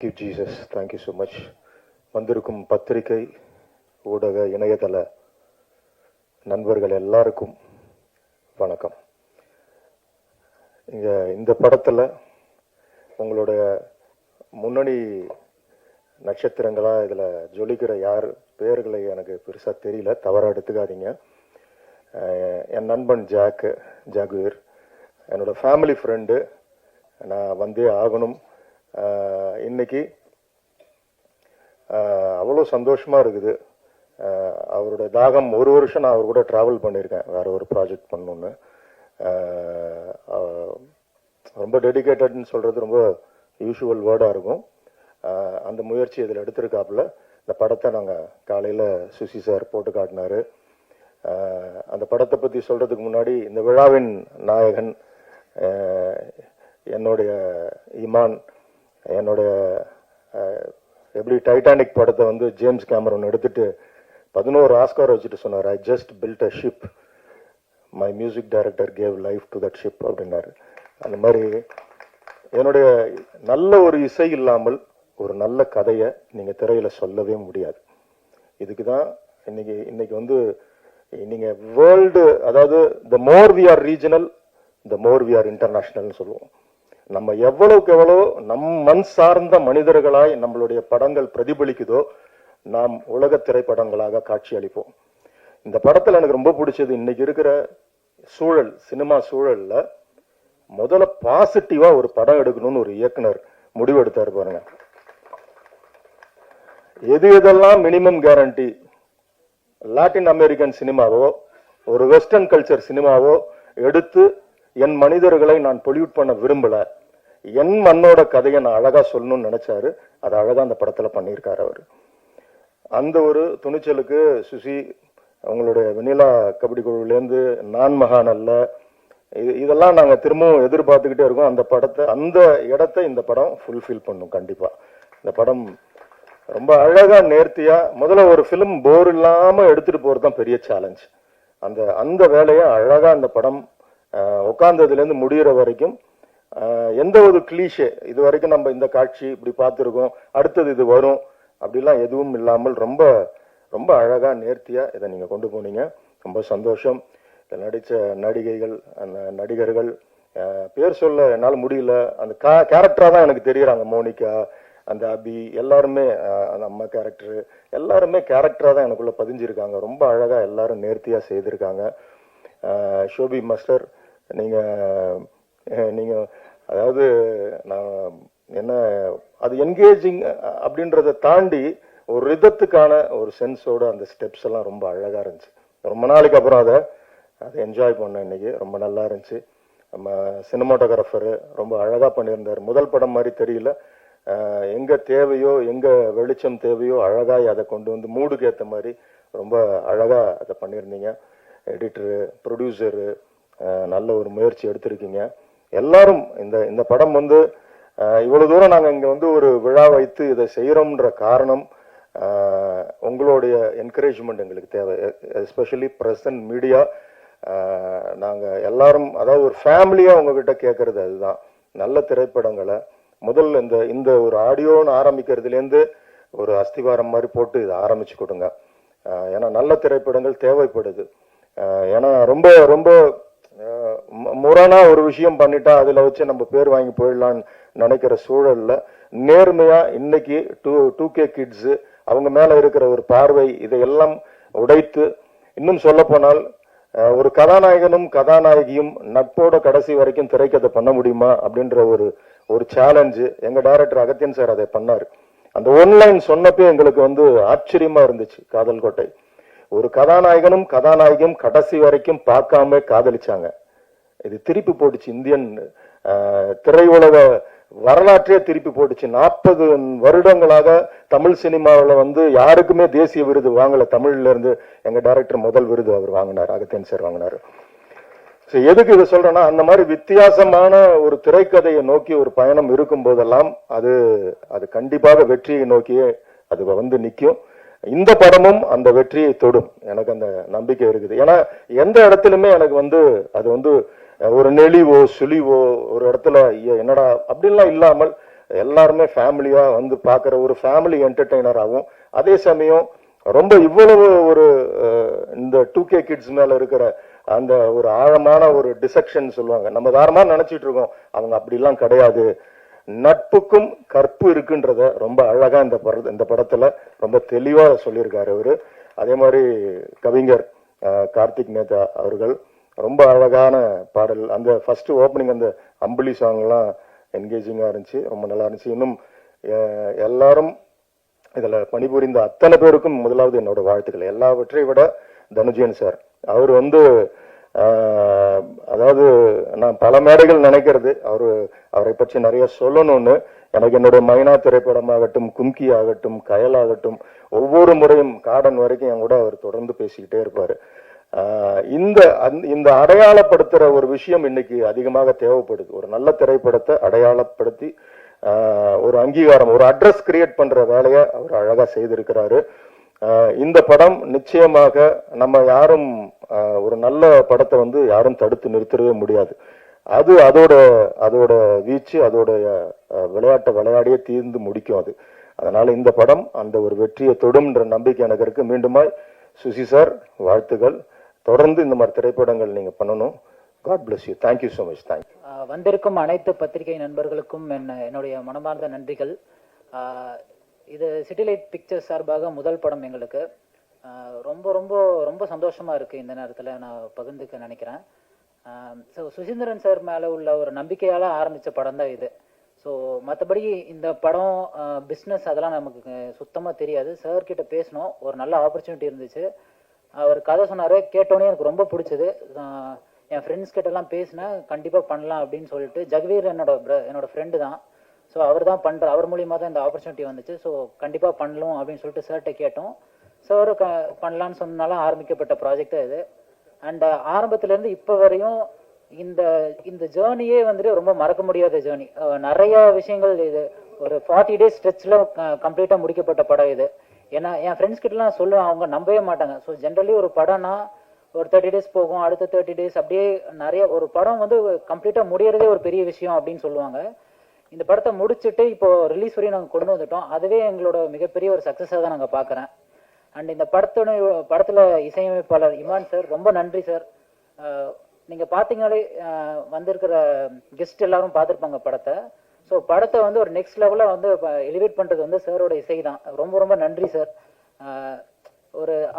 Thank you, Jesus. Thank you so much. வந்திருக்கும் பத்திரிகை ஊடக இணையதள நண்பர்கள் எல்லாருக்கும் வணக்கம். இந்த படத்துல உங்களுடைய முன்னணி நட்சத்திரங்களா இதுல ஜொலிக்கிற யார் பேர்களை எனக்கு பெருசா தெரியல, தவறா எடுத்துக்காதீங்க. என் நண்பன் ஜாகுவேர், என்னோட ஃபேமிலி ஃப்ரெண்டு. நான் வந்தே ஆகணும். இன்னைக்கு அவ்வளோ சந்தோஷமா இருக்குது. அவரோட தாகம், ஒரு வருஷம் நான் அவர் கூட டிராவல் பண்ணியிருக்கேன் வேற ஒரு ப்ராஜெக்ட் பண்ணணும்னு. ரொம்ப டெடிகேட்டட்னு சொல்றது ரொம்ப யூஷுவல் வேர்டா இருக்கும். அந்த முயற்சி இதில் எடுத்திருக்காப்புல. இந்த படத்தை நாங்கள் காலையில் சுசி சார் போட்டு காட்டினாரு. அந்த படத்தை பற்றி சொல்றதுக்கு முன்னாடி இந்த விழாவின் நாயகன் என்னுடைய இமான், என்னுடைய எப்படி டைட்டானிக் படத்தை வந்து ஜேம்ஸ் கேமரன் எடுத்துட்டு 11 ஆஸ்கார் வச்சுட்டு சொன்னார், I just built a ship, my music director gave life to that ship அப்படின்னாரு. அந்த மாதிரி என்னுடைய நல்ல ஒரு இசை இல்லாமல் ஒரு நல்ல கதையை நீங்க திரையில சொல்லவே முடியாது. இதுக்கு தான் இன்னைக்கு வந்து நீங்க வேர்ல்டு, அதாவது the more we are regional the more we are இன்டர்நேஷனல்னு சொல்லுவோம். நம்ம எவ்வளவுக்கு எவ்வளோ மண் சார்ந்த மனிதர்களாய் நம்மளுடைய படங்கள் பிரதிபலிக்குதோ நாம் உலக திரைப்படங்களாக காட்சி அளிப்போம். இந்த படத்துல எனக்கு ரொம்ப பிடிச்சது, இன்னைக்கு இருக்கிற சூழல், சினிமா சூழல்ல முதல்ல பாசிட்டிவா ஒரு படம் எடுக்கணும்னு ஒரு இயக்குனர் முடிவெடுத்தாரு பாருங்க. எதெல்லாம் மினிமம் கேரண்டி, லாட்டின் அமெரிக்கன் சினிமாவோ ஒரு வெஸ்டர்ன் கல்ச்சர் சினிமாவோ எடுத்து என் மனிதர்களை நான் பொல்யூட் பண்ண விரும்பல, என் மண்ணோட கதையை நான் அழகா சொல்லணும்னு நினைச்சாரு. அது அழகா அந்த படத்துல பண்ணியிருக்காரு அவர். அந்த ஒரு துணிச்சலுக்கு சுசி, உங்களுடைய வெண்ணிலா கபடி குழுவிலேருந்து நான் மகான் அல்ல, இதெல்லாம் நாங்க திரும்பவும் எதிர்பார்த்துக்கிட்டே இருக்கோம். அந்த படத்தை, அந்த இடத்தை இந்த படம் ஃபுல்ஃபில் பண்ணும் கண்டிப்பா. இந்த படம் ரொம்ப அழகா நேர்த்தியா, முதல்ல ஒரு பிலிம் போர் இல்லாம எடுத்துட்டு போறதுதான் பெரிய சேலஞ்ச். அந்த வேலையை அழகா இந்த படம் உட்கார்ந்ததுல இருந்து முடிகிற வரைக்கும் எந்த ஒரு கிளீஷே, இது வரைக்கும் நம்ம இந்த காட்சி இப்படி பார்த்துருக்கோம், அடுத்தது இது வரும் அப்படிலாம் எதுவும் இல்லாமல் ரொம்ப ரொம்ப அழகா நேர்த்தியா இதை நீங்க கொண்டு போனீங்க. ரொம்ப சந்தோஷம். இதில் நடிச்ச நடிகைகள், அந்த நடிகர்கள் பேர் சொல்ல என்னால் முடியல, அந்த கேரக்டரா தான் எனக்கு தெரியுறாங்க. மோனிகா, அந்த அபி, எல்லாருமே அந்த அம்மா கேரக்டரு, எல்லாருமே கேரக்டரா தான் எனக்குள்ள பதிஞ்சிருக்காங்க. ரொம்ப அழகா எல்லாரும் நேர்த்தியா செய்திருக்காங்க. ஷோபி மாஸ்டர், நீங்க அதாவது நான் என்ன, அது என்கேஜிங் அப்படின்றத தாண்டி ஒரு ரிதத்துக்கான ஒரு சென்ஸோட அந்த ஸ்டெப்ஸ் எல்லாம் ரொம்ப அழகா இருந்துச்சு. ரொம்ப நாளைக்கு அப்புறம் அதை என்ஜாய் பண்ணேன் இன்னைக்கு. ரொம்ப நல்லா இருந்துச்சு. நம்ம சினிமாட்டோகிராஃபரு ரொம்ப அழகா பண்ணியிருந்தார். முதல் படம் மாதிரி தெரியல, எங்க தேவையோ எங்க வெளிச்சம் தேவையோ அழகாய் அதை கொண்டு வந்து மூடுக்கு ஏற்ற மாதிரி ரொம்ப அழகா அதை பண்ணியிருந்தீங்க. எடிட்டரு, ப்ரொடியூசரு, நல்ல ஒரு முயற்சி எடுத்திருக்கீங்க எல்லாரும். இந்த படம் வந்து இவ்வளவு தூரம் நாங்கள் இங்க வந்து ஒரு விழா வைத்து இதை செய்யறோம்ன்ற காரணம் உங்களுடைய என்கரேஜ்மெண்ட் எங்களுக்கு தேவை. Especially present media. நாங்க எல்லாரும், அதாவது ஒரு ஃபேமிலியா உங்ககிட்ட கேட்கறது அதுதான், நல்ல திரைப்படங்களை முதல்ல இந்த ஒரு ஆடியோன்னு ஆரம்பிக்கிறதுலேருந்து ஒரு அஸ்திவாரம் மாதிரி போட்டு இதை ஆரம்பிச்சு கொடுங்க. ஏன்னா நல்ல திரைப்படங்கள் தேவைப்படுது. ஏன்னா ரொம்ப ரொம்ப முரணா ஒரு விஷயம் பண்ணிட்டா அதுல வச்சு நம்ம பேர் வாங்கி போயிடலான்னு நினைக்கிற சூழல்ல நேர்மையா இன்னைக்கு 2K கிட்ஸ் அவங்க மேல இருக்கிற ஒரு பார்வை இதையெல்லாம் உடைத்து, இன்னும் சொல்ல போனால் ஒரு கதாநாயகனும் கதாநாயகியும் நட்போட கடைசி வரைக்கும் திரைக்கதை பண்ண முடியுமா அப்படின்ற ஒரு சேலஞ்சு எங்க டைரக்டர் அகத்தியன் சார் அதை பண்ணாரு. அந்த ஒன்லைன் சொன்னப்பே எங்களுக்கு வந்து ஆச்சரியமா இருந்துச்சு. காதல் கோட்டை, ஒரு கதாநாயகனும் கதாநாயகியும் கடைசி வரைக்கும் பார்க்காம காதலிச்சாங்க. இது திருப்பி போட்டுச்சு, இந்தியன் திரையுலக வரலாற்றே திருப்பி போட்டுச்சு. 40 வருடங்களாக தமிழ் சினிமாவில் வந்து யாருக்குமே தேசிய விருது வாங்கல. தமிழ்ல இருந்து எங்க டைரக்டர் முதல் விருது அவர் வாங்கினார், அகத்தியன் சார் வாங்கினாரு. எதுக்கு இதை சொல்றேன்னா, அந்த மாதிரி வித்தியாசமான ஒரு திரைக்கதையை நோக்கி ஒரு பயணம் இருக்கும் போதெல்லாம் அது கண்டிப்பாக வெற்றியை நோக்கியே அது வந்து நிற்கும். இந்த படமும் அந்த வெற்றியை தொடும், எனக்கு அந்த நம்பிக்கை இருக்குது. ஏன்னா எந்த இடத்துலயுமே எனக்கு வந்து அது வந்து ஒரு நெளிவோ சுழிவோ ஒரு இடத்துல என்னடா அப்படின்லாம் இல்லாமல் எல்லாருமே ஃபேமிலியா வந்து பார்க்குற ஒரு ஃபேமிலி என்டர்டெய்னராகவும், அதே சமயம் ரொம்ப இவ்வளவு ஒரு இந்த 2K கிட்ஸ் மேல இருக்கிற அந்த ஒரு ஆழமான ஒரு டிசெக்ஷன் சொல்லுவாங்க. நம்ம வேறமா நினைச்சிட்டு இருக்கோம், அவங்க அப்படிலாம் கிடையாது. நட்புக்கும் கற்பு இருக்குன்றத ரொம்ப அழகா இந்த படத்துல ரொம்ப தெளிவா சொல்லியிருக்காரு அவரு. அதே மாதிரி கவிஞர் கார்த்திக் நேதா அவர்கள் ரொம்ப அழகான பாடல், அந்த ஃபர்ஸ்ட் ஓப்பனிங் அந்த அம்புலி சாங் எல்லாம் என்கேஜிங்கா இருந்துச்சு, ரொம்ப நல்லா இருந்துச்சு. இன்னும் எல்லாரும் இதுல பணிபுரிந்த அத்தனை பேருக்கும் முதலாவது என்னோட வாழ்த்துக்கள். எல்லாவற்றை விட தனுஜயன் சார், அவர் வந்து அதாவது நான் பல மேடைகள் நினைக்கிறது அவரை பற்றி நிறைய சொல்லணும்னு. எனக்கு என்னுடைய மைனா திரைப்படமாகட்டும், கும்கி ஆகட்டும், கயல் ஆகட்டும், ஒவ்வொரு முறையும் காடன் வரைக்கும் என் கூட அவர் தொடர்ந்து பேசிக்கிட்டே இருப்பாரு. இந்த அடையாளப்படுத்துற ஒரு விஷயம் இன்னைக்கு அதிகமாக தேவைப்படுது. ஒரு நல்ல திரைப்படத்தை அடையாளப்படுத்தி ஒரு அங்கீகாரம், ஒரு அட்ரஸ் கிரியேட் பண்ற வேலையை அவர் அழகா செய்திருக்கிறாரு. இந்த படம் நிச்சயமாக நம்ம யாரும் ஒரு நல்ல படத்தை வந்து யாரும் தடுத்து நிறுத்தவே முடியாது. அதோட வீச்சு, அதோட விளையாட்டை விளையாடியே தீர்ந்து முடிக்கும் அது. அதனால இந்த படம் அந்த ஒரு வெற்றியை தொடும்ன்ற நம்பிக்கை எனக்கு இருக்கு. மீண்டுமாய் சுசி சார் வாழ்த்துக்கள். தொடர்ந்து இந்த மாதிரி திரைப்படங்கள் நீங்க பண்ணணும். God bless you. Thank you so much. Thank you. வந்திருக்கும் அனைத்து பத்திரிகை நண்பர்களுக்கும் என்னுடைய மனமார்ந்த நன்றிகள். இது சிட்டிலைட் பிக்சர்ஸ் சார்பாக முதல் படம் எங்களுக்கு. ரொம்ப ரொம்ப ரொம்ப சந்தோஷமா இருக்கு. இந்த நேரத்தில் நான் பகிர்ந்துக்க நினைக்கிறேன். ஸோ சுசீந்திரன் சார் மேலே உள்ள ஒரு நம்பிக்கையால் ஆரம்பித்த படம் தான் இது. ஸோ மற்றபடி இந்த படம் பிஸ்னஸ் அதெல்லாம் நமக்கு சுத்தமாக தெரியாது. சார் கிட்ட பேசினோம், ஒரு நல்ல ஆப்பர்ச்சுனிட்டி இருந்துச்சு. அவர் கதை சொன்னார், கேட்டோன்னே எனக்கு ரொம்ப பிடிச்சது. என் ஃப்ரெண்ட்ஸ் கிட்டலாம் பேசினேன், கண்டிப்பாக பண்ணலாம் அப்படின்னு சொல்லிட்டு. ஜெகவீர் என்னோட ஃப்ரெண்டு தான். ஸோ அவர் தான் பண்ணுற, அவர் மூலியமாக தான் இந்த ஆப்பர்ச்சுனிட்டி வந்துச்சு. ஸோ கண்டிப்பாக பண்ணலாம் அப்படின்னு சொல்லிட்டு சார்கிட்ட கேட்டோம். சார் பண்ணலான்னு சொன்னாலும் ஆரம்பிக்கப்பட்ட ப்ராஜெக்டாக இது. அண்ட் ஆரம்பத்துலேருந்து இப்போ வரையும் இந்த ஜேர்னியே வந்துட்டு ரொம்ப மறக்க முடியாத ஜேர்னி. நிறைய விஷயங்கள் இது ஒரு 40 days ஸ்ட்ரெச்சில் கம்ப்ளீட்டாக முடிக்கப்பட்ட படம் இது. ஏன்னா என் ஃப்ரெண்ட்ஸ் கிட்டலாம் சொல்லுவேன், அவங்க நம்பவே மாட்டாங்க. ஸோ ஜென்ரலி ஒரு படம்னா ஒரு 30 days போகும், அடுத்த 30 days அப்படியே நிறைய ஒரு படம் வந்து கம்ப்ளீட்டாக முடியறதே ஒரு பெரிய விஷயம் அப்படின்னு சொல்லுவாங்க. இந்த படத்தை முடிச்சுட்டு இப்போ ரிலீஸ் வரையும் நாங்கள் கொண்டு வந்துட்டோம். அதுவே எங்களோட மிகப்பெரிய ஒரு சக்ஸஸாக தான் நாங்கள் பார்க்குறேன். அண்ட் இந்த படத்தில் இசையமைப்பாளர் இமான் சார், ரொம்ப நன்றி சார். நீங்கள் பார்த்தீங்கனாலே வந்திருக்கிற கெஸ்ட் எல்லாரும் பார்த்துருப்பாங்க படத்தை. ஸோ படத்தை வந்து ஒரு நெக்ஸ்ட் லெவலில் வந்து எலிவேட் பண்ணுறது வந்து சாரோட இசை தான். ரொம்ப ரொம்ப நன்றி சார்.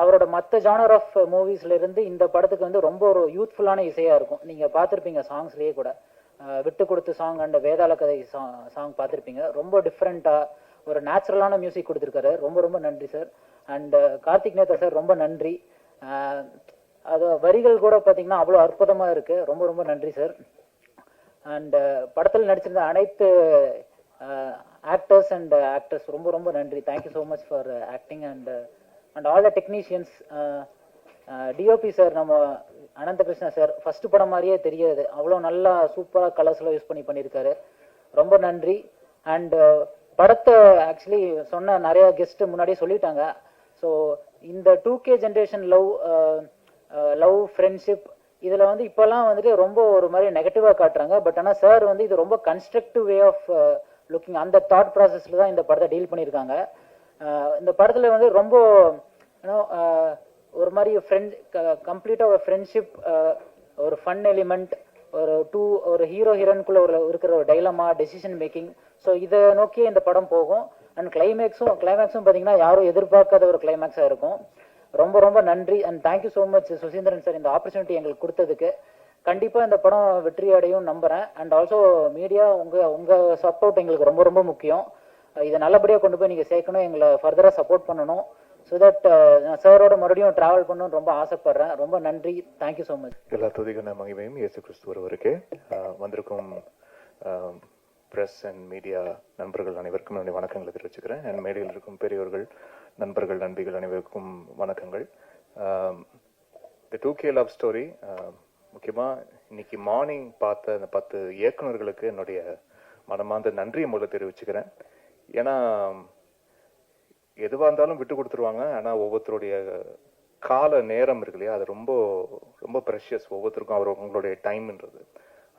அவரோட மற்ற ஜானர் ஆஃப் மூவிஸ்ல இருந்து இந்த படத்துக்கு வந்து ரொம்ப ஒரு யூத்ஃபுல்லான இசையா இருக்கும். நீங்க பார்த்துருப்பீங்க சாங்ஸ்லயே கூட, விட்டு கொடுத்து சாங் அண்ட் வேதாள கதை சாங் பார்த்துருப்பீங்க. ரொம்ப டிஃப்ரெண்டா ஒரு நேச்சுரலான மியூசிக் கொடுத்துருக்காரு. ரொம்ப ரொம்ப நன்றி sir. And Karthik Netha sir, ரொம்ப நன்றி. அது வரிகள் கூட பார்த்தீங்கன்னா அவ்வளோ அற்புதமா இருக்கு. ரொம்ப ரொம்ப நன்றி சார். அண்ட் படத்தில் நடிச்சிருந்த அனைத்து ஆக்டர்ஸ் அண்ட் ஆக்ட்ரஸ் ரொம்ப ரொம்ப நன்றி. Thank you so much for acting and all the technicians. DOP sir, நம்ம அனந்தகிருஷ்ணா சார், ஃபர்ஸ்ட் படம் மாதிரியே தெரியாது, அவ்வளோ நல்லா சூப்பராக கலர்ஸ்லாம் யூஸ் பண்ணியிருக்காரு. ரொம்ப நன்றி. அண்ட் படத்தை ஆக்சுவலி சொன்ன நிறைய கெஸ்ட் முன்னாடியே சொல்லிட்டாங்க. ஸோ இந்த 2K ஜென்ரேஷன் லவ் ஃப்ரெண்ட்ஷிப் இதில் வந்து இப்போல்லாம் வந்துட்டு ரொம்ப ஒரு மாதிரி நெகட்டிவாக காட்டுறாங்க. பட் ஆனால் சார் வந்து இது ரொம்ப கன்ஸ்ட்ரக்டிவ் வே ஆஃப் லுக்கிங், அந்த தாட் ப்ராசஸில் தான் இந்த படத்தை டீல் பண்ணியிருக்காங்க. இந்த படத்தில் வந்து ரொம்ப ஒரு மாதிரி கம்ப்ளீட்டாக ஒரு ஃப்ரெண்ட்ஷிப், ஒரு ஃபன் எலிமெண்ட், ஒரு ஹீரோ ஹீரோனுக்குள்ள இருக்கிற ஒரு டைலமா, டெசிஷன் மேக்கிங். ஸோ இதை நோக்கி இந்த படம் போகும். அண்ட் கிளைமேக்ஸும் பார்த்தீங்கன்னா யாரும் எதிர்பார்க்காத ஒரு கிளைமேக்ஸாக இருக்கும். ரொம்ப ரொம்ப நன்றி. And thank you so much Suseenthiran sir, இந்த ஆப்பர்ச்சுனிட்டி எங்களுக்கு கொடுத்ததுக்கு. கண்டிப்பாக இந்த படம் வெற்றி அடையும் நம்புகிறேன். அண்ட் ஆல்சோ மீடியா, உங்கள் சப்போர்ட் எங்களுக்கு ரொம்ப ரொம்ப முக்கியம். இதை நல்லபடியாக கொண்டு போய் நீங்கள் சேர்க்கணும், எங்களை ஃபர்தராக சப்போர்ட் பண்ணணும். ஸோ தட் நான் சாரோட மறுபடியும் ட்ராவல் பண்ணணும்னு ரொம்ப ஆசைப்படுறேன். ரொம்ப நன்றி. Thank you so much. எல்லா துதிகன மகிமையும் இயேசு கிறிஸ்து ஒருவருக்கே. வந்திருக்கும் பிரஸ் அண்ட் மீடியா நண்பர்கள் அனைவருக்கும் என்னுடைய வணக்கங்களை தெரிவிச்சுக்கிறேன். அண்ட் மேடையில் இருக்கும் பெரியவர்கள், நண்பர்கள், நண்பிகள் அனைவருக்கும் வணக்கங்கள். இந்த 2K லவ் ஸ்டோரி, முக்கியமாக இன்னைக்கு மார்னிங் பார்த்த அந்த 10 இயக்குநர்களுக்கு என்னுடைய மனமார்ந்த நன்றியை முதல்ல தெரிவிச்சுக்கிறேன். ஏன்னா எதுவாக இருந்தாலும் விட்டு கொடுத்துருவாங்க. ஆனால் ஒவ்வொருத்தருடைய கால நேரம் இருக்கு இல்லையா, அது ரொம்ப ரொம்ப ப்ரெஷியஸ். ஒவ்வொருத்தருக்கும் அவங்களுடைய டைம்ன்றது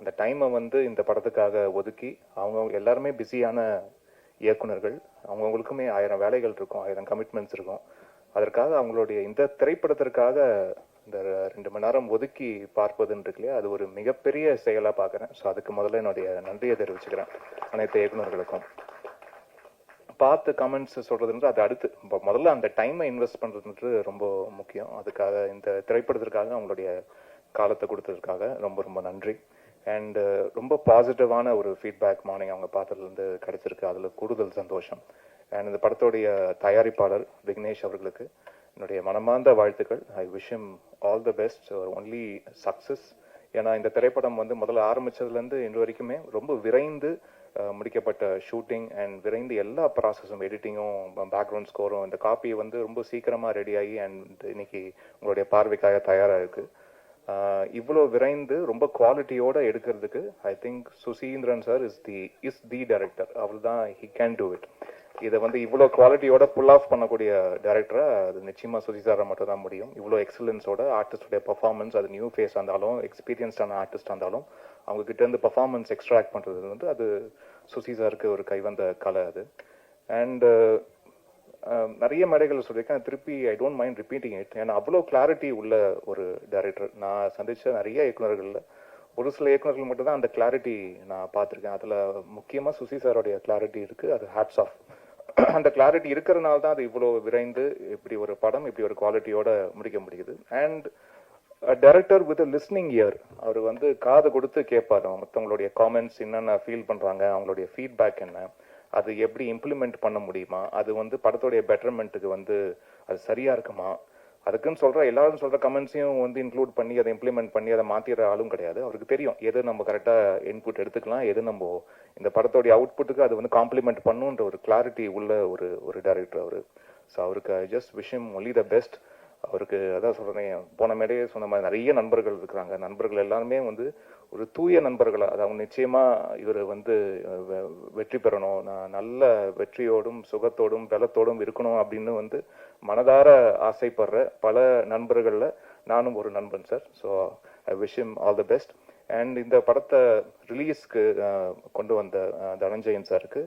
அந்த டைமை வந்து இந்த படத்துக்காக ஒதுக்கி அவங்க எல்லாருமே பிஸியான இயக்குனர்கள், அவங்கவுங்களுக்குமே 1000 வேலைகள் இருக்கும், 1000 கமிட்மெண்ட்ஸ் இருக்கும். அதற்காக அவங்களுடைய இந்த திரைப்படத்திற்காக இந்த 2 மணி நேரம் ஒதுக்கி பார்ப்பதுன்னு இருக்கு இல்லையா, அது ஒரு மிகப்பெரிய செயலா பார்க்குறேன். ஸோ அதுக்கு முதல்ல என்னுடைய நன்றியை தெரிவிச்சுக்கிறேன் அனைத்து இயக்குனர்களுக்கும். பார்த்து கமெண்ட்ஸ் சொல்றதுன்ற அது அடுத்து, முதல்ல அந்த டைமை இன்வெஸ்ட் பண்றதுன்றது ரொம்ப முக்கியம். அதுக்காக இந்த திரைப்படத்திற்காக அவங்களுடைய காலத்தை கொடுத்ததுக்காக ரொம்ப ரொம்ப நன்றி. அண்ட் ரொம்ப பாசிட்டிவான ஒரு ஃபீட்பேக் மார்னிங் அவங்க பார்த்ததுலேருந்து கிடைச்சிருக்கு, அதில் கூடுதல் சந்தோஷம். அண்ட் இந்த படத்துடைய தயாரிப்பாளர் விக்னேஷ் அவர்களுக்கு என்னுடைய மனமார்ந்த வாழ்த்துக்கள். I wish him all the best, only success. ஏன்னா இந்த திரைப்படம் வந்து முதல்ல ஆரம்பிச்சதுலேருந்து இன்று வரைக்குமே ரொம்ப விரைந்து முடிக்கப்பட்ட ஷூட்டிங் அண்ட் விரைந்து எல்லா ப்ராசஸும், எடிட்டிங்கும், பேக்ரவுண்ட் ஸ்கோரும், இந்த காப்பி வந்து ரொம்ப சீக்கிரமாக ரெடி ஆகி அண்ட் இன்னைக்கு உங்களுடைய பார்வைக்காக தயாராக இருக்கு. இவ்வளோ விரைந்து ரொம்ப குவாலிட்டியோட எடுக்கிறதுக்கு I think Suseenthiran sir is the director. அவர் தான் ஹி கேன் டூ இட். இதை வந்து இவ்வளோ குவாலிட்டியோட புல் ஆஃப் பண்ணக்கூடிய டைரக்டரை அது நிச்சயமாக சுசி சாரை மட்டும் தான் முடியும். இவ்வளோ எக்ஸலன்ஸோட ஆர்டிஸ்டோடைய பர்ஃபார்மன்ஸ், அது நியூ ஃபேஸ் இருந்தாலும் எக்ஸ்பீரியன்ஸ்டான ஆர்டிஸ்ட் இருந்தாலும் அவங்க கிட்ட இருந்து பர்ஃபார்மன்ஸ் எக்ஸ்ட்ராக்ட் பண்ணுறது வந்து அது சுசி சாருக்கு ஒரு கைவந்த கலை அது. அண்ட் நிறைய மேடைகள் சொல்லியிருக்கேன், திருப்பி I don't mind repeating it. ஏன்னா அவ்வளோ கிளாரிட்டி உள்ள ஒரு டைரக்டர். நான் சந்திச்ச நிறைய இயக்குநர்களில் ஒரு சில இயக்குநர்கள் மட்டும் தான் அந்த கிளாரிட்டி நான் பார்த்துருக்கேன். அதில் முக்கியமாக சுசி சாரோடைய கிளாரிட்டி இருக்குது, அது ஹேட்ஸ் ஆஃப். அந்த கிளாரிட்டி இருக்கிறதுனால தான் அது இவ்வளோ விரைந்து இப்படி ஒரு படம் இப்படி ஒரு குவாலிட்டியோட முடிக்க முடியுது. And director with listening ear, அவர் வந்து காது கொடுத்து கேட்பார் மற்றவங்களுடைய காமெண்ட்ஸ் என்னென்ன ஃபீல் பண்ணுறாங்க, அவங்களுடைய ஃபீட்பேக் என்ன, அது எப்படி இம்ப்ளிமெண்ட் பண்ண முடியுமா, அது வந்து படத்துடைய பெட்டர்மெண்ட்டுக்கு வந்து அது சரியா இருக்குமா, அதுக்குன்னு சொல்ற எல்லாரும் சொல்ற கமெண்ட்ஸையும் வந்து இன்க்ளூட் பண்ணி அதை இம்ப்ளிமெண்ட் பண்ணி அதை மாத்திர ஆளும் கிடையாது. அவருக்கு தெரியும் எது நம்ம கரெக்டா இன்புட் எடுத்துக்கலாம், எது நம்ம இந்த படத்தோடைய அவுட்புட்டுக்கு அது வந்து காம்ப்ளிமெண்ட் பண்ணுன்ற ஒரு கிளாரிட்டி உள்ள ஒரு டைரக்டர் அவரு. ஸோ அவருக்கு I just wish him only the best. அவருக்கு அதான் சொல்றேன், போன மேடையே சொன்ன மாதிரி நிறைய நண்பர்கள் இருக்கிறாங்க. நண்பர்கள் எல்லாருமே வந்து ஒரு தூய நண்பர்களா, அதாவது நிச்சயமா இவர் வந்து வெற்றி பெறணும், நான் நல்ல வெற்றியோடும் சுகத்தோடும் பலத்தோடும் இருக்கணும் அப்படின்னு வந்து மனதார ஆசைப்படுற பல நண்பர்கள்ல நானும் ஒரு நண்பன் sir. So I wish him all the best. And இந்த படத்தை ரிலீஸ்க்கு கொண்டு வந்த தனஞ்சயன் சாருக்கு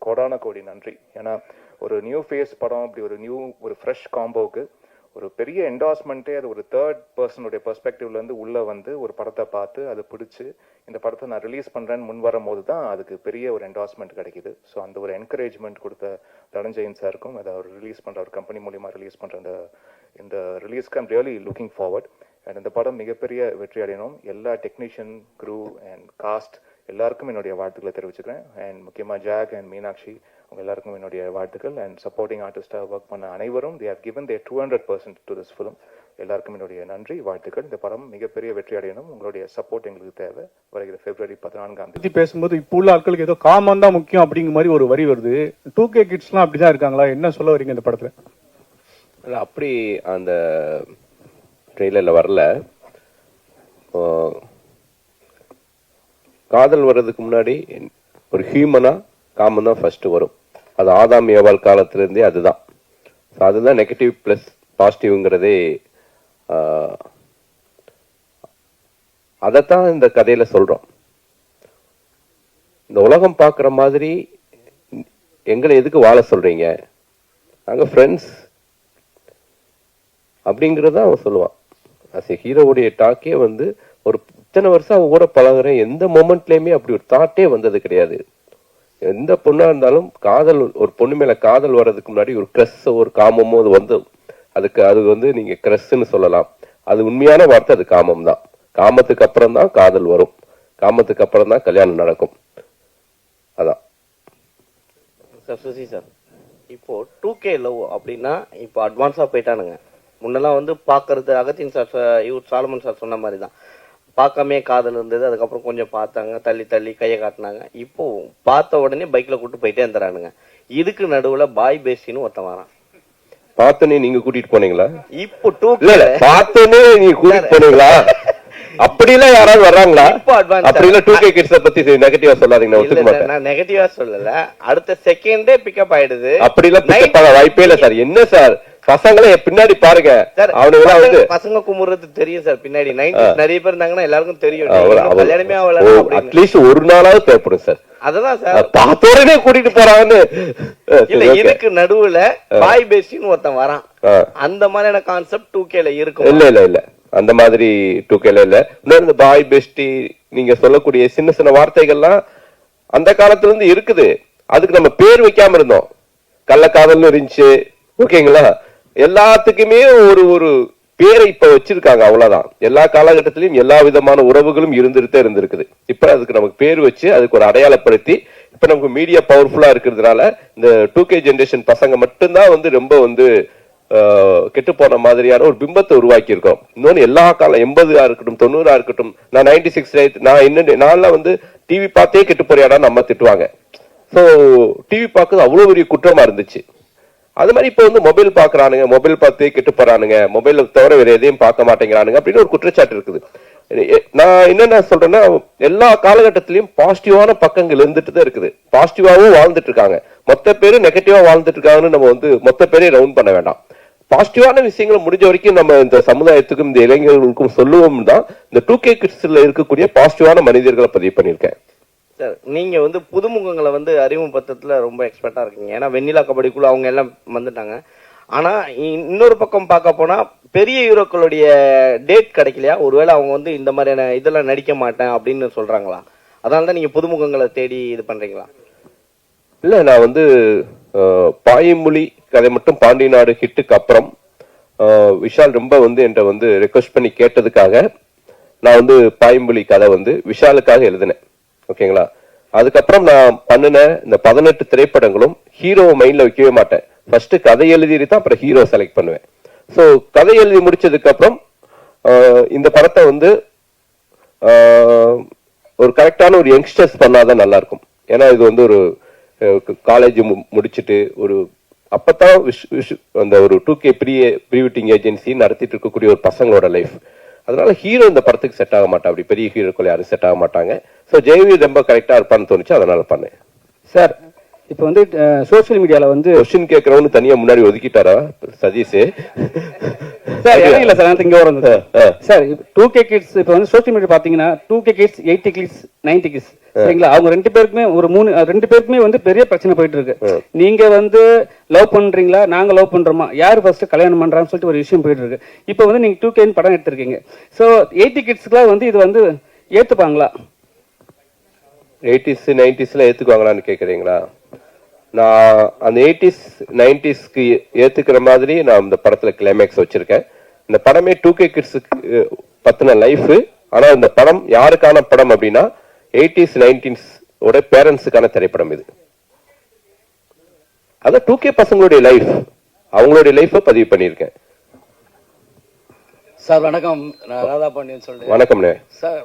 கோடான கோடி நன்றி. ஏன்னா ஒரு நியூ ஃபேஸ் படம், அப்படி ஒரு ஃப்ரெஷ் காம்போவுக்கு ஒரு பெரிய என்டாஸ்மெண்ட்டே அது ஒரு தேர்ட் பர்சனுடைய பெர்ஸ்பெக்டிவ்ல இருந்து உள்ள வந்து ஒரு படத்தை பார்த்து அதை பிடிச்சி இந்த படத்தை நான் ரிலீஸ் பண்றேன்னு முன் வரும்போது தான் அதுக்கு பெரிய ஒரு என்டாஸ்மெண்ட் கிடைக்குது. ஸோ அந்த ஒரு என்கரேஜ்மெண்ட் கொடுத்த தனஞ்சயன் சாருக்கும், அதை அவர் ரிலீஸ் பண்ற ஒரு கம்பெனி மூலியமா ரிலீஸ் பண்ற இந்த ரிலீஸ்க்கு I'm really looking forward. And இந்த படம் மிகப்பெரிய வெற்றி அடையணும். எல்லா டெக்னீஷியன், க்ரூ அண்ட் காஸ்ட் எல்லாருக்கும் என்னுடைய வாழ்த்துக்களை தெரிவிச்சுக்கிறேன். அண்ட் முக்கியமா ஜாக் அண்ட் மீனாட்சி அவங்க எல்லாருக்கும் என்னுடைய வாழ்த்துக்கள். அண்ட் சப்போர்ட்டிங் ஆர்டிஸ்டாக ஒர்க் பண்ண அனைவரும் they have given their 200% to this film. எல்லாருக்கும் என்னுடைய நன்றி, வாழ்த்துக்கள். இந்த படம் மிகப்பெரிய வெற்றி அடையணும். உங்களுடைய சப்போர்ட் எங்களுக்கு தேவை. வருகிற February 14 பேசும்போது இப்போ உள்ள ஆட்களுக்கு ஏதோ காமன் தான் முக்கியம் அப்படிங்கிற மாதிரி ஒரு வரி வருது. 2K கிட்ஸ்லாம் அப்படிதான் இருக்காங்களா? என்ன சொல்ல வரீங்க இந்த படத்துல? அப்படி அந்த ட்ரெய்லர்ல வரல. காதல் வர்றதுக்கு முன்னாடி ஒரு ஹியூமனா காமன் தான் ஃபர்ஸ்ட் வரும். அது ஆதாம் ஏவாள் காலத்திலிருந்தே அதுதான். அதுதான் நெகட்டிவ் பிளஸ் பாசிட்டிவ்ங்கிறதே. அதைத்தான் இந்த கதையில சொல்றோம். இந்த உலகம் பார்க்குற மாதிரி எங்களை எதுக்கு வாழ சொல்றீங்க, நாங்க ஃப்ரெண்ட்ஸ் அப்படிங்கறத அவன் சொல்லுவான். அஸ் எ ஹீரோவுடைய டாக்கே வந்து ஒரு இத்தனை வருஷம் அவன் கூட பழகுறேன், எந்த மொமெண்ட்லயுமே அப்படி ஒரு தாட்டே வந்தது கிடையாது. எந்த பொண்ணா இருந்தாலும் காதல், ஒரு பொண்ணு மேல காதல் வர்றதுக்கு முன்னாடி ஒரு கிரஸ், ஒரு காமமோ அது வந்து அது வந்து நீங்க கிரஸ்ன்னு சொல்லலாம். அது உண்மையான வார்த்தை, அது காமம் தான். காமத்துக்கு அப்புறம் தான் காதல் வரும், காமத்துக்கு அப்புறம் தான் கல்யாணம் நடக்கும். அதான் சார். சுசி சார், இப்போ 2K லவ் அப்படின்னா இப்போ அட்வான்ஸா போயிட்டானுங்க. முன்னெல்லாம் வந்து பாக்குறது அகத்தின் சார், இவர் சாலமன் சார் சொன்ன மாதிரி தான், பார்க்காமே காதல் இருந்தது. அதுக்கப்புறம் கொஞ்சம் பார்த்தாங்க, தள்ளி தள்ளி கையை காட்டினாங்க. இப்போ பார்த்த உடனே பைக்ல கூட்டு போயிட்டே இருந்துறானுங்க. இதுக்கு நடுவுல பாய் பேசின்னு ஒருத்தன் வரான். பார்த்தோன்னே நீங்க கூட்டிட்டு போனீங்களா? இப்போ 2K பார்த்தோன்னே நீங்க கூட்டிட்டு போனீங்களா? அப்படிலாம் யாராவது வர்றாங்களா? இப்போ அட்வான்ஸ். அப்படிலாம் 2K கிட்ஸ பத்தி நெகட்டிவா சொல்லாதீங்க, நான் ஒத்துக்க மாட்டேன். நான் நெகட்டிவா சொல்லல, அடுத்த செகண்டே பிக்கப் ஆயிடுது. அப்படிலாம் பிக்கப் ஆக வாய்ப்பே இல்ல சார். என்ன சார் பசங்களே பின்னாடி பாருங்க, சார் அவனுங்க வந்து பசங்க குமுறது தெரியும் சார். பின்னாடி 90s நிறைய பேர் இருந்தாங்கன்னா எல்லாருக்கும் தெரியும். கல்யாணமே ஆகல அப்படின்னு. அட்லீஸ்ட் ஒரு நாளாவது தேவைப்படும் சார். அததான் சார் பார்த்தோடனே கூட்டிட்டு போறாங்கன்னு இல்ல. இதுக்கு நடுவுல பாய் பேசின்னு ஒருத்தன் வரான். அந்த மாதிரியான கான்செப்ட் 2K ல இருக்கும். இல்ல அந்த மாதிரி 2K ல இல்ல. இந்த பாய் பெஸ்டி நீங்க சொல்லக்கூடிய சின்ன சின்ன வார்த்தைகள்லாம் அந்த காலத்துல இருந்து இருக்குது. அதுக்கு நம்ம பேர் வைக்காம இருந்தோம். கள்ளக்காதல் இருந்துச்சு, ஓகேங்களா. எல்லாத்துக்குமே ஒரு ஒரு பேரை இப்ப வச்சிருக்காங்க, அவ்வளவுதான். எல்லா காலகட்டத்திலயும் எல்லா விதமான உறவுகளும் இருந்திருக்குது. இப்ப அதுக்கு நமக்கு பேர் வச்சு அதுக்கு ஒரு அடையாளப்படுத்தி இப்ப நமக்கு மீடியா பவர்ஃபுல்லா இருக்கிறதுனால இந்த 2K ஜெனரேஷன் பசங்க மட்டும்தான் வந்து ரொம்ப வந்து கெட்டு போன மாதிரியான ஒரு பிம்பத்தை உருவாக்கி இருக்கோம். இன்னொன்னு எல்லா காலம் 80 இருக்கட்டும் 90 இருக்கட்டும், நான் 96 நான் வந்து டிவி பார்த்தே கெட்டு போறியாடா நம்ம திட்டுவாங்க. சோ டிவி பார்க்கறது அவ்வளவு பெரிய குற்றமா இருந்துச்சு. அது மாதிரி இப்ப வந்து மொபைல் பாக்குறானுங்க, மொபைல் பார்த்து கெட்டு போறானுங்க, மொபைல் தவிர வேற எதையும் பார்க்க மாட்டேங்கிறானுங்க அப்படின்னு ஒரு குற்றச்சாட்டு இருக்குது. நான் என்ன சொல்றேன்னா, எல்லா காலகட்டத்திலயும் பாசிட்டிவான பக்கங்கள் இருந்துட்டு தான் இருக்குது. பாசிட்டிவாவும் வாழ்ந்துட்டு இருக்காங்க. மொத்த பேரும் நெகட்டிவா வாழ்ந்துட்டு இருக்காங்கன்னு நம்ம வந்து மொத்த பேரையும் ரவுண்ட் பண்ண வேண்டாம். பாசிட்டிவான விஷயங்களை முடிஞ்ச வரைக்கும் நம்ம இந்த சமுதாயத்துக்கும் இந்த இளைஞர்களுக்கும் சொல்லுவோம் தான் இந்த 2K கிட்ஸ்ல இருக்கக்கூடிய பாசிட்டிவான மனிதர்களை பதிவு பண்ணியிருக்கேன். சார் நீங்க வந்து புதுமுகங்களை வந்து அறிமுகப்படுத்தத்துல ரொம்ப எக்ஸ்பர்ட்டா இருக்கீங்க. ஏன்னா வெண்ணிலா கபடிக்குள்ள அவங்க எல்லாம் வந்துட்டாங்க. ஆனா இன்னொரு பக்கம் பார்க்க போனா பெரிய ஹீரோக்களுடைய டேட் கிடைக்கலையா? ஒருவேளை அவங்க வந்து இந்த மாதிரியான இதெல்லாம் நடிக்க மாட்டேன் அப்படின்னு சொல்றாங்களா? அதனாலதான் நீங்க புதுமுகங்களை தேடி இது பண்றீங்களா? இல்ல, நான் வந்து பாயமொழி கதை மட்டும் பாண்டி நாடு ஹிட்டுக்கு அப்புறம் விஷால் ரொம்ப வந்து என்கிட்ட வந்து ரெக்வஸ்ட் பண்ணி கேட்டதுக்காக நான் வந்து பாயமொழி கதை வந்து விஷாலுக்காக எழுதினேன், ஓகேங்களா. அதுக்கப்புறம் நான் பண்ணின இந்த 18 திரைப்படங்களும் ஹீரோவை மைண்ட்ல வைக்கவே மாட்டேன். ஃபர்ஸ்ட் கதை எழுதிட்டு தான் அப்புறம் ஹீரோ செலக்ட் பண்ணுவேன். சோ கதை எழுதி முடிச்சதுக்கு அப்புறம் இந்த படத்தை வந்து ஒரு கரெக்டான ஒரு யங்ஸ்டர்ஸ் பண்ணாதான் நல்லா இருக்கும். ஏன்னா இது வந்து ஒரு காலேஜ் முடிச்சுட்டு ஒரு அப்பதான் அந்த ஒரு 2K ப்ரீவெட்டிங் ஏஜென்சி நடத்திட்டு இருக்கக்கூடிய ஒரு பசங்களோட லைஃப். அதனால ஹீரோ இந்த படத்துக்கு செட் ஆக மாட்டா, அப்படி பெரிய ஹீரோக்கள் யாரும் செட் ஆக மாட்டாங்க. சோ ஜெயவி ரொம்ப கரெக்டா இருப்பான்னு தோணுச்சு, அதனால பண்ணேன். சார் இப்போ வந்து சோசியல் மீடியால வந்து கொஸ்டின் கேட்கறவனு தனியா முன்னாடி ஒதுக்கிட்டாரா சதீஷ்? சார் இல்ல சார் இங்க வரும் சார். 2K கிட்ஸ் இப்போ வந்து சோசியல் மீடியா பாத்தீங்கன்னா 2K கிட்ஸ் 80 கிட்ஸ் 90 கிட்ஸ் சரிங்களா, அவங்க ரெண்டு பேருக்குமே வந்து பெரிய பிரச்சனை போயிட்டு இருக்கு. நீங்க வந்து லவ் பண்றீங்களா, நாங்க லவ் பண்றோமா, யாரு ஃபர்ஸ்ட் கல்யாணம் பண்றான்னு சொல்லிட்டு ஒரு விஷயம் போயிட்டு இருக்கு. இப்போ வந்து நீங்க 2K படம் எடுத்திருக்கீங்க. சோ 80 கிட்ஸ்க்குலாம் வந்து இது வந்து ஏத்துப்பாங்களா? 80s 90s ஏத்துக்குவாங்களான்னு கேக்குறீங்களா? நான் அந்த 80s 90ஸ்க்கு ஏத்துக்கிற மாதிரி நான் இந்த படத்துல கிளைமேக்ஸ் வச்சிருக்கேன். இந்த படமே 2K கிட்ஸுக்கு பத்தின லைஃப். ஆனா இந்த படம் யாருக்கான படம் அப்படின்னா 80s 90s ஓட பேரண்ட்ஸுக்கான திரைப்படம் இது. அதான் 2K பசங்களுடைய லைஃப், அவங்களுடைய லைஃபை பதிவு பண்ணியிருக்கேன். சார் வணக்கம், நான் ராதா பாண்டியன் சொல்றேன். வணக்கம்ண்ணே. சார்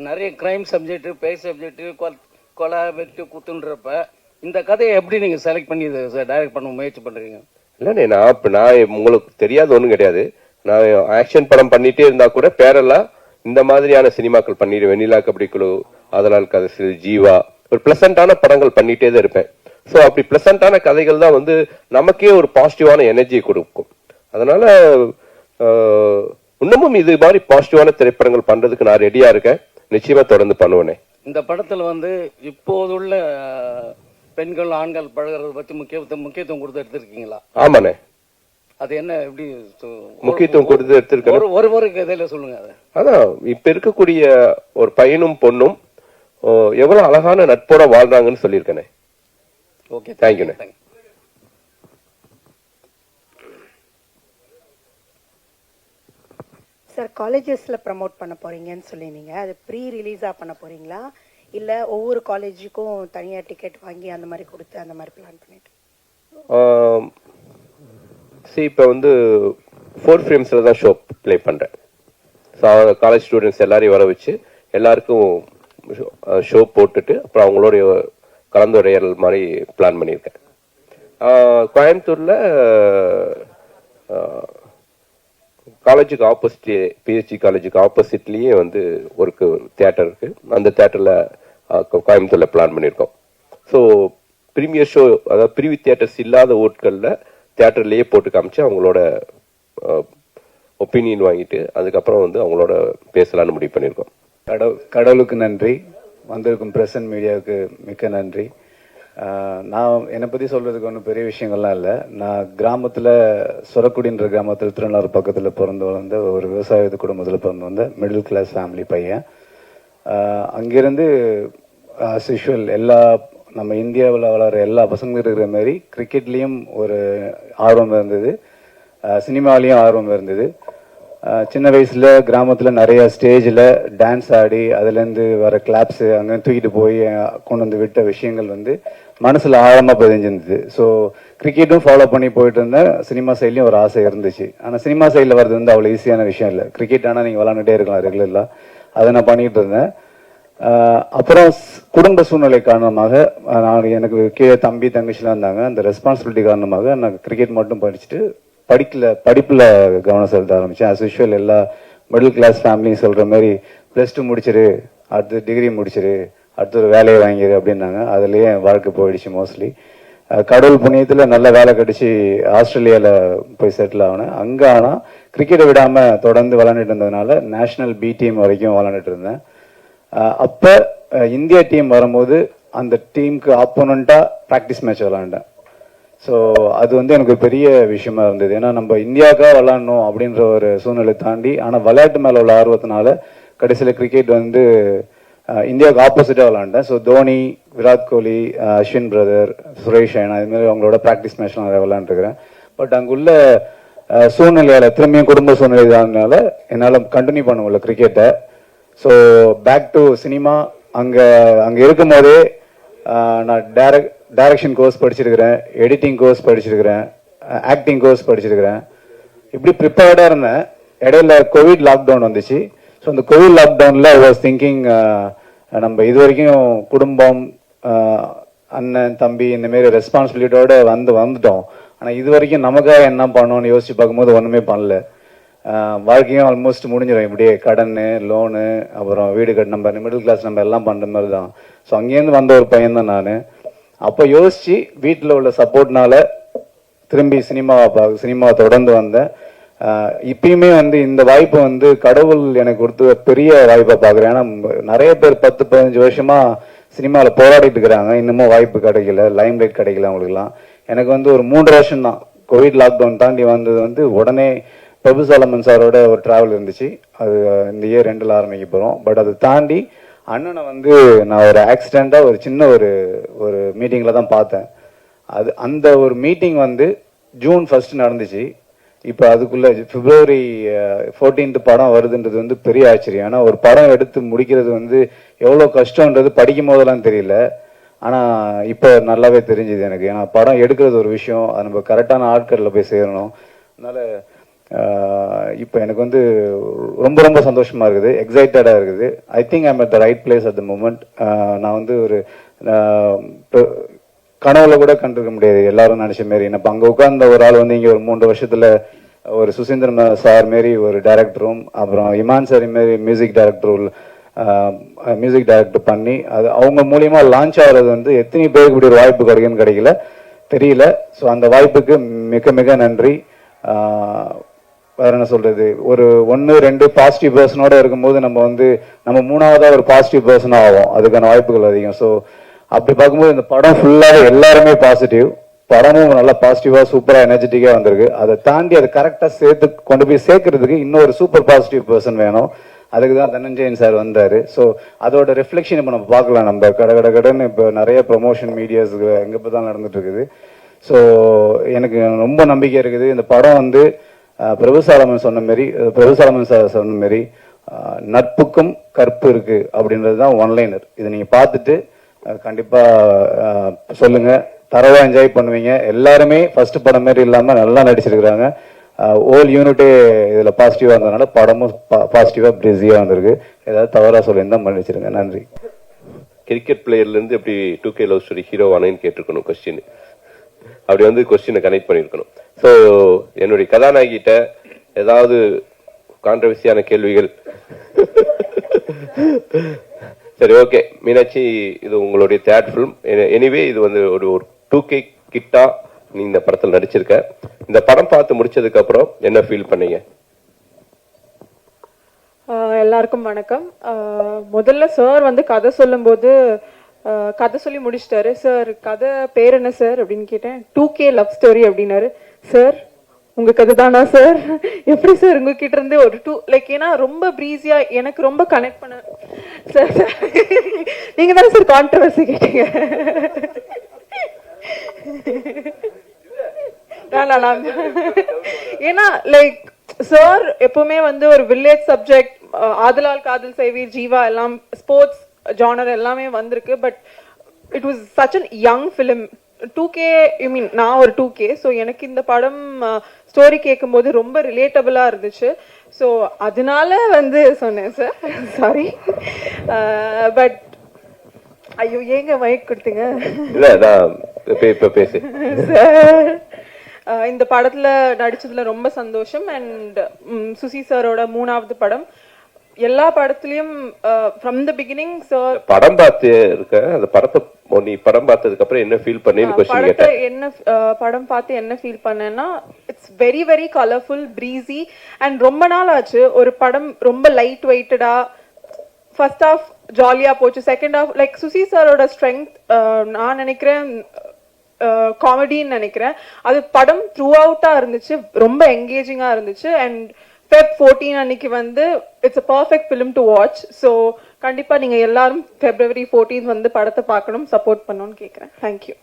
நிறைய கிரைம் சப்ஜெக்ட், பேய் சப்ஜெக்ட், கொலை வெட்டு குத்துன்றப்ப இந்த கதையை எப்படி நீங்க செலக்ட் பண்ணி சார் டைரக்ட் பண்ண முயற்சி பண்றீங்க? இல்லண்ணே, நான் உங்களுக்கு தெரியாத ஒண்ணும் கிடையாது. நான் ஆக்ஷன் படம் பண்ணிட்டே இருந்தா கூட பேரெல்லாம் இந்த மாதிரியான சினிமாக்கள் பண்ணிடுவேன். வெண்ணிலா கபடி குழு, அதனால் கதை, ஜீவா, ஒரு பிளசண்டான படங்கள் பண்ணிட்டே தான் இருப்பேன். சோ அப்படி பிளசண்டான கதைகள் தான் வந்து நமக்கே ஒரு பாசிட்டிவான எனர்ஜியை கொடுக்கும். அதனால இன்னமும் இது மாதிரி பாசிட்டிவான திரைப்படங்கள் பண்றதுக்கு நான் ரெடியா இருக்கேன். நிச்சயமா தொடர்ந்து பண்ணுவேனே. இந்த படத்துல வந்து இப்போதுள்ள பெண்கள் ஆண்கள் பழகிறத பத்தி முக்கியத்துவம் கொடுத்து எடுத்திருக்கீங்களா? ஆமாண்ணே. அது என்ன எப்படி முக்கியத்துவம் கொடுத்து எடுத்திருக்கேன்? ஒரு கதையில சொல்லுங்க. அதான் இப்ப இருக்கக்கூடிய ஒரு பையனும் பொண்ணும் எவ்வளவு அழகான நட்போட வாழ்றாங்கன்னு சொல்லியிருக்கேனே. ஓகே, தேங்க்யூண்ணே. சார் காலேஜஸ்ல ப்ரமோட் பண்ண போறீங்கன்னு சொல்லிருந்தீங்க. அது ப்ரீ ரிலீஸா பண்ண போறீங்களா இல்ல ஒவ்வொரு காலேஜுக்கும் தனியா டிக்கெட் வாங்கி அந்த மாதிரி கொடுத்து அந்த மாதிரி பிளான் பண்ணிட்டு? இப்ப வந்து 4 ஃப்ரேம்ஸ்ல தான் ஷோ பிளே பண்றேன். காலேஜ் ஸ்டூடெண்ட்ஸ் எல்லாரையும் வர வச்சு எல்லாருக்கும் ஷோ போட்டுட்டு அப்புறம் அவங்களுடைய கலந்துரையாடல் மாதிரி பிளான் பண்ணியிருக்கேன். கோயம்புத்தூர்ல காலேஜுக்கு ஆப்போசிட், பிஹெச்டி காலேஜுக்கு ஆப்போசிட்லயே வந்து ஒரு தியேட்டர் இருக்கு. அந்த தியேட்டர்ல கோயம்புத்தூர்ல பிளான் பண்ணியிருக்கோம். ஸோ பிரீமியர் ஷோ, அதாவது பிரிவி தியேட்டர்ஸ் இல்லாத ஓட்கள்ல தியேட்டர்லயே போட்டு காமிச்சு அவங்களோட ஒப்பீனியன் வாங்கிட்டு அதுக்கப்புறம் வந்து அவங்களோட பேசலாம்னு முடிவு பண்ணியிருக்கோம். கடவுளுக்கு நன்றி, வந்திருக்கும் பிரஸ் அண்ட் மீடியாவுக்கு மிக்க நன்றி. நான் என்னை பற்றி சொல்கிறதுக்கு ஒன்றும் பெரிய விஷயங்கள்லாம் இல்லை. நான் கிராமத்தில் சொரக்குடின்ற கிராமத்தில் திருநள்ளாறு பக்கத்தில் பிறந்து வளர்ந்த ஒரு விவசாய குடும்பத்தில் பிறந்து வந்த மிடில் கிளாஸ் ஃபேமிலி பையன். அங்கேருந்து ஆஸ் யூஷுவல் எல்லா நம்ம இந்தியாவில் வளர எல்லா பசங்களும் இருக்கிற மாதிரி கிரிக்கெட்லேயும் ஒரு ஆர்வம் இருந்தது, சினிமாலேயும் ஆர்வம் இருந்தது. சின்ன வயசில் கிராமத்தில் நிறைய ஸ்டேஜில் டான்ஸ் ஆடி அதுலேருந்து வர கிளாப்ஸு அங்கே தூக்கிட்டு போய் கொண்டு வந்து விட்ட விஷயங்கள் வந்து மனசில் ஆழமாக பதிஞ்சிருந்தது. ஸோ கிரிக்கெட்டும் ஃபாலோ பண்ணி போயிட்டு இருந்தேன். சினிமா சைட்லேயும் ஒரு ஆசை இருந்துச்சு. ஆனால் சினிமா சைடில் வர்றது வந்து அவ்வளோ ஈஸியான விஷயம் இல்லை. கிரிக்கெட் ஆனால் நீங்கள் விளாண்டுட்டே இருக்கலாம் ரெகுலராக, அதை நான் பண்ணிகிட்டு இருந்தேன். அப்புறம் குடும்ப சூழ்நிலை காரணமாக எனக்கு கீழே தம்பி தங்கச்சிலாம் இருந்தாங்க. அந்த ரெஸ்பான்சிபிலிட்டி காரணமாக நான் கிரிக்கெட் மட்டும் படிச்சுட்டு படிப்பில் கவனம் செலுத்த ஆரம்பித்தேன். ஆஸ் யூஷுவல் எல்லா மிடில் கிளாஸ் ஃபேமிலியும் சொல்கிற மாதிரி +2 முடிச்சிரு, அடுத்து டிகிரி முடிச்சிரு, அடுத்து ஒரு வேலையை வாங்கிடு அப்படின்னாங்க. அதுலேயே என் வாழ்க்கை போயிடுச்சு மோஸ்ட்லி. கடவுள் புண்ணியத்தில் நல்ல வேலை கடிச்சு ஆஸ்திரேலியாவில் போய் செட்டில் ஆகினேன். அங்கே ஆனால் கிரிக்கெட்டை விடாமல் தொடர்ந்து விளாண்டுட்டு இருந்ததுனால நேஷ்னல் பி டீம் வரைக்கும் விளாண்டுட்டு இருந்தேன். அப்போ இந்தியா டீம் வரும்போது அந்த டீமுக்கு ஆப்போனண்ட்டாக ப்ராக்டிஸ் மேட்ச் விளாண்டேன். ஸோ அது வந்து எனக்கு பெரிய விஷயமா இருந்தது. ஏன்னா நம்ம இந்தியாவுக்காக விளாடணும் அப்படின்ற ஒரு சூழ்நிலை தாண்டி, ஆனால் விளையாட்டு மேலே உள்ள ஆர்வத்தினால கடைசியில் கிரிக்கெட் வந்து இந்தியாவுக்கு ஆப்போசிட்டாக விளாண்டேன். ஸோ தோனி, விராட் கோலி, அஸ்வின் பிரதர், சுரேஷ் ரெய்னா இதுமாதிரி அவங்களோட ப்ராக்டிஸ் மேட்ச்லாம் நிறைய விளாண்டுருக்கிறேன். பட் அங்குள்ள சூழ்நிலையால் திரும்பியும் குடும்ப சூழ்நிலை தானால என்னால் கண்டினியூ பண்ண முடியல கிரிக்கெட்டை. So back to cinema. அங்கே இருக்கும் போதே நான் டைரக்ஷன் கோர்ஸ் படிச்சிருக்கிறேன், எடிட்டிங் கோர்ஸ் படிச்சிருக்கிறேன், ஆக்டிங் கோர்ஸ் படிச்சிருக்கிறேன். இப்படி ப்ரிப்பேர்டாக இருந்தேன். இடையில கோவிட் லாக்டவுன் வந்துச்சு. ஸோ அந்த கோவிட் லாக்டவுனில் ஐ வாஸ் திங்கிங் நம்ம இது வரைக்கும் குடும்பம், அண்ணன் தம்பி இந்தமாரி ரெஸ்பான்சிபிலிட்டியோட வந்துட்டோம். ஆனால் இது வரைக்கும் நமக்காக என்ன பண்ணோன்னு யோசிச்சு பார்க்கும்போது ஒன்றுமே பண்ணல. வாழ்க்கையும் ஆல்மோஸ்ட் முடிஞ்சிடும். இப்படியே கடன், லோனு, அப்புறம் வீடு கட்டு, நம்ம மிடில் கிளாஸ் நம்ம எல்லாம் பண்ணுற மாதிரி தான். ஸோ அங்கேருந்து வந்த ஒரு பையன் தான் நான். அப்போ யோசிச்சு வீட்டில் உள்ள சப்போர்ட்னால திரும்பி சினிமாவை தொடர்ந்து வந்தேன். இப்பயுமே வந்து இந்த வாய்ப்பு வந்து கடவுள் எனக்கு கொடுத்த பெரிய வாய்ப்பை பார்க்குறேன். ஏன்னா நிறைய பேர் 10-15 வருஷமா சினிமாவில் போராடிட்டு இருக்கிறாங்க, இன்னமும் வாய்ப்பு கிடைக்கல, லைம் லைட் கிடைக்கல அவங்களுக்குலாம். எனக்கு வந்து ஒரு 3 வருஷம் தான். கோவிட் லாக்டவுன் தாண்டி வந்தது வந்து உடனே பிரபு சாலமன் சாரோட ஒரு டிராவல் இருந்துச்சு. அது இந்த இயர் 2ல் ஆரம்பிக்க போகிறோம். பட் அதை தாண்டி அண்ணனை வந்து நான் ஒரு ஆக்சிடெண்ட்டாக ஒரு சின்ன ஒரு மீட்டிங்கில் தான் பார்த்தேன். அந்த ஒரு மீட்டிங் வந்து ஜூன் 1 நடந்துச்சு. இப்போ அதுக்குள்ள February 14 படம் வருதுன்றது வந்து பெரிய ஆச்சரியம். ஆனால் ஒரு படம் எடுத்து முடிக்கிறது வந்து எவ்வளோ கஷ்டன்றது படிக்கும் போதெல்லாம் தெரியல. ஆனால் இப்போ நல்லாவே தெரிஞ்சுது எனக்கு. ஏன்னா படம் எடுக்கிறது ஒரு விஷயம், அது நம்ம கரெக்டான ஆட்களில் போய் சேரணும். அதனால இப்போ எனக்கு வந்து ரொம்ப ரொம்ப சந்தோஷமா இருக்குது, எக்ஸைட்டடாக இருக்குது. I think I'm at the right place at the moment. நான் வந்து ஒரு கனவுல கூட கண்டிருக்க முடியாது எல்லாரும் நினைச்ச மாரி. இப்போ அங்கே உட்கார்ந்த ஒரு ஆள் வந்து இங்கே ஒரு 3 வருஷத்துல ஒரு சுசீந்திரன் சார் மாரி ஒரு டைரக்டரும், அப்புறம் இமான் சார் மாரி மியூசிக் டைரக்டர் பண்ணி அது அவங்க மூலியமா லான்ச் ஆகிறது வந்து எத்தனை பேருக்கு இப்படி ஒரு வாய்ப்பு கிடைக்குன்னு கிடைக்கல தெரியல. ஸோ அந்த வாய்ப்புக்கு மிக மிக நன்றி. வேற என்ன சொல்றது, ஒரு 1-2 பாசிட்டிவ் பர்சனோட இருக்கும்போது நம்ம 3ஆவதா ஒரு பாசிட்டிவ் பர்சனா ஆகும். அதுக்கான வாய்ப்புகள் அதிகம். ஸோ அப்படி பார்க்கும்போது இந்த படம் ஃபுல்லாக எல்லாருமே பாசிட்டிவ். படமும் நல்லா பாசிட்டிவா சூப்பரா எனர்ஜெட்டிக்கா வந்திருக்கு. அதை தாண்டி அதை கரெக்டா கொண்டு போய் சேர்க்கறதுக்கு இன்னொரு சூப்பர் பாசிட்டிவ் பர்சன் வேணும். அதுக்கு தான் தனஞ்சயன் சார் வந்தாரு. ஸோ அதோட ரிஃப்ளெக்ஷன் இப்போ நம்ம பார்க்கலாம். நம்ம கடன்னு இப்போ நிறைய ப்ரொமோஷன் மீடியாஸ் எங்கே இப்போ தான் நடந்துட்டு இருக்குது. ஸோ எனக்கு ரொம்ப நம்பிக்கை இருக்குது. இந்த படம் வந்து பிரபு சாலமன் சார் சொன்ன மாரி நட்புக்கும் கற்பு இருக்கு அப்படின்றது தான் ஒன்லைனர். இதை நீங்க பார்த்துட்டு கண்டிப்பா சொல்லுங்க, தரவா என்ஜாய் பண்ணுவீங்க. எல்லாருமே ஃபர்ஸ்ட் படம் மாரி இல்லாம நல்லா நடிச்சிருக்கிறாங்க. ஓல் யூனிட்டே இதுல பாசிட்டிவா இருந்ததுனால படமும் பாசிட்டிவா பிஸியா வந்திருக்கு. ஏதாவது தவறா சொல்லியிருந்தா மன்னிச்சிருங்க. நன்றி. கிரிக்கெட் பிளேயர்ல இருந்து எப்படி 2K லவ் ஸ்டோரி ஹீரோ ஆனேன்னு கேட்டிருக்கணும் கொஸ்டின். அப்படி வந்து கொஸ்டினை கனெக்ட் பண்ணிருக்கணும். ஸோ என்னுடைய கதாநாயகிட்ட ஏதாவது கான்ட்ரவர்சியான கேள்விகள்? சரி, ஓகே. மீனாட்சி, இது உங்களுடைய 3rd ஃபிலிம். எனிவே இது வந்து ஒரு 2K கிட்டா நீ இந்த படத்தில் நடிச்சிருக்க. இந்த படம் பார்த்து முடிச்சதுக்கு அப்புறம் என்ன ஃபீல் பண்ணீங்க? எல்லாருக்கும் வணக்கம். முதல்ல சார் வந்து கதை சொல்லும்போது கதை சொல்லி முடிச்சிட்டாரு. சார் கதை பேர் என்ன சார் அப்படின்னு கேட்டேன். 2K லவ் ஸ்டோரி அப்படின்னாரு. சார் உங்க கதை தானா சார்? எப்படி சார் உங்ககிட்ட இருந்து ஒரு ஏன்னா ரொம்ப ப்ரீஸியா எனக்கு ரொம்ப கனெக்ட் பண்ண சார். நீங்க தானே சார் கான்ட்ரவர்சி கேட்டீங்க. ஏன்னா சார் எப்பவுமே வந்து ஒரு வில்லேஜ் சப்ஜெக்ட், ஆதலால் காதல் செய்வீர், ஜீவா எல்லாம் ஸ்போர்ட்ஸ் ஜானர் எல்லாமே வந்திருக்கு. But it was such an young film. 2K நான் ஒரு 2K. ஸோ எனக்கு இந்த படம் ஸ்டோரி கேட்கும்போது ரொம்ப ரிலேட்டபிளா இருந்துச்சு. ஸோ அதனால வந்து சொன்னேன் சார். சாரி. பட் ஐயோ ஏங்க மைக் கொடுத்தீங்க? பேசு சார். இந்த படத்துல நடிச்சதுல ரொம்ப சந்தோஷம். அண்ட் சுசி சாரோட 3வது படம். எல்லா படத்துலயும் ஃப்ரம் தி பிகினிங் சார். படம் பார்த்து இருக்க அந்த படத்தை நீ படம் பார்த்ததுக்கு அப்புறம் என்ன ஃபீல் பண்ணேன்னு क्वेश्चन கேட்டேன். என்ன படம் பார்த்து என்ன ஃபீல் பண்ணேன்னா it's very very colourful, breezy and ரொம்ப நாள் ஆச்சு ஒரு படம் ரொம்ப லைட் வெயிட்டடா. ஃபர்ஸ்ட் ஹாஃப் ஜாலியா போச்சு. செகண்ட் ஹாஃப் சுசி சாரோட ஸ்ட்ரென்த் நான் நினைக்கிறேன் காமெடின்னு நினைக்கிறேன். அது படம் த்ரூ அவுட்டா இருந்துச்சு, ரொம்ப என்கேஜிங்கா இருந்துச்சு. அண்ட் Feb 14 அன்னைக்கு வந்து it's a perfect film to watch. So கண்டிப்பா நீங்க எல்லாரும் February 14 வந்து படத்தை பார்க்கணும், சப்போர்ட் பண்ணணும்னு கேட்கிறேன். தேங்க்யூ.